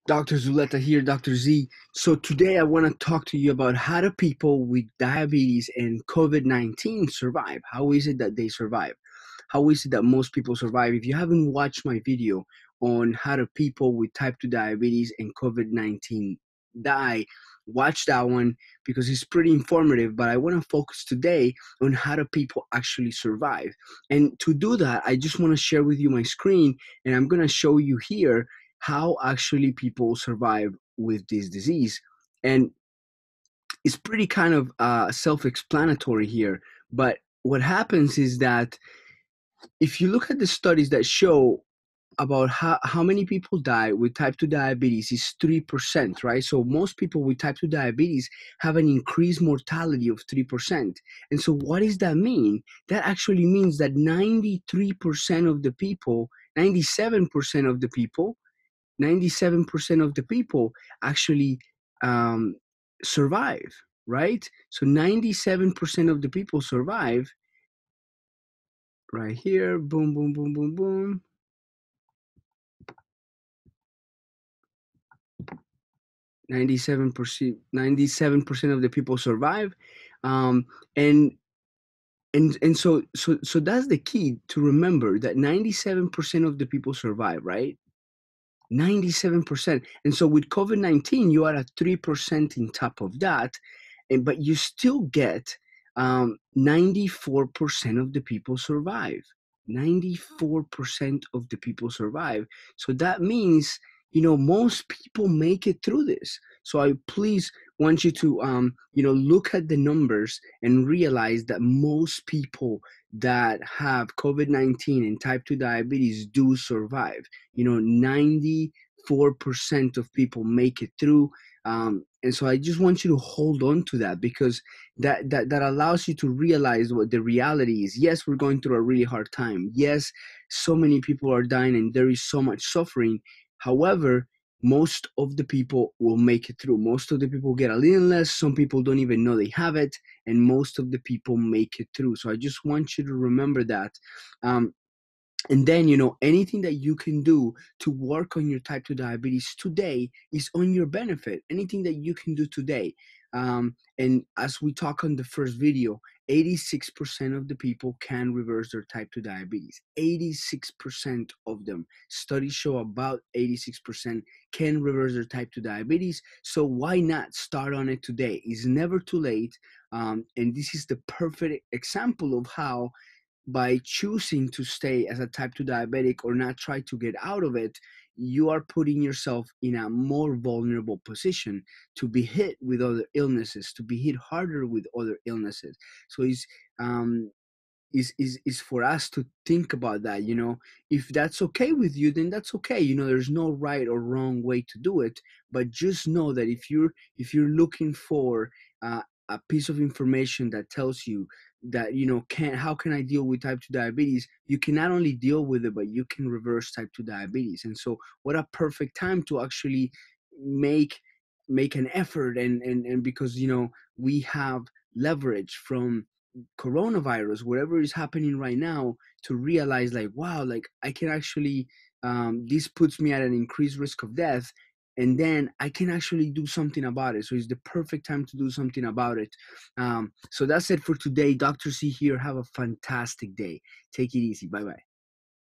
Dr. Zuleta here, Dr. Z. So today I want to talk to you about how do people with diabetes and COVID-19 survive? How is it that they survive? How is it that most people survive? If you haven't watched my video on how do people with type 2 diabetes and COVID-19 die, watch that one because it's pretty informative. But I want to focus today on how do people actually survive. And to do that, I just want to share with you my screen, and I'm going to show you here how actually people survive with this disease. And it's pretty kind of self-explanatory here. But what happens is that if you look at the studies that show about how many people die with type 2 diabetes is 3%, right? So most people with type 2 diabetes have an increased mortality of 3%. And so what does that mean? That actually means that 93% of the people, 97% of the people 97% of the people actually um, survive, right? So 97% of the people survive right here. Boom, boom, boom, boom, boom. 97% of the people survive. Um, and so that's the key to remember, that 97% of the people survive, right? 97%. And so with COVID-19, you are at 3% in top of that, but you still get 94% of the people survive. 94% of the people survive. So that means, most people make it through this. So I please want you to, look at the numbers and realize that most people that have COVID-19 and type 2 diabetes do survive. 94% of people make it through. And so I just want you to hold on to that, because that allows you to realize what the reality is. Yes, we're going through a really hard time. Yes, so many people are dying and there is so much suffering. However, most of the people will make it through. Most of the people get a little less. Some people don't even know they have it, and most of the people make it through. So I just want you to remember that. And then, anything that you can do to work on your type 2 diabetes today is on your benefit. Anything that you can do today. And as we talk on the first video, 86% of the people can reverse their type 2 diabetes. 86% of them. Studies show about 86% can reverse their type 2 diabetes. So why not start on it today? It's never too late. And this is the perfect example of how, by choosing to stay as a type 2 diabetic or not try to get out of it, you are putting yourself in a more vulnerable position to be hit with other illnesses, to be hit harder with other illnesses. So is for us to think about that. If that's okay with you, then that's okay. There's no right or wrong way to do it, but just know that if you're looking for a piece of information that tells you that how can I deal with type 2 diabetes, you can not only deal with it, but you can reverse type 2 diabetes. And so what a perfect time to actually make an effort, and because we have leverage from coronavirus, whatever is happening right now, to realize, like, wow, like I can actually, this puts me at an increased risk of death, and then I can actually do something about it. So it's the perfect time to do something about it. So that's it for today. Dr. C here. Have a fantastic day. Take it easy. Bye bye.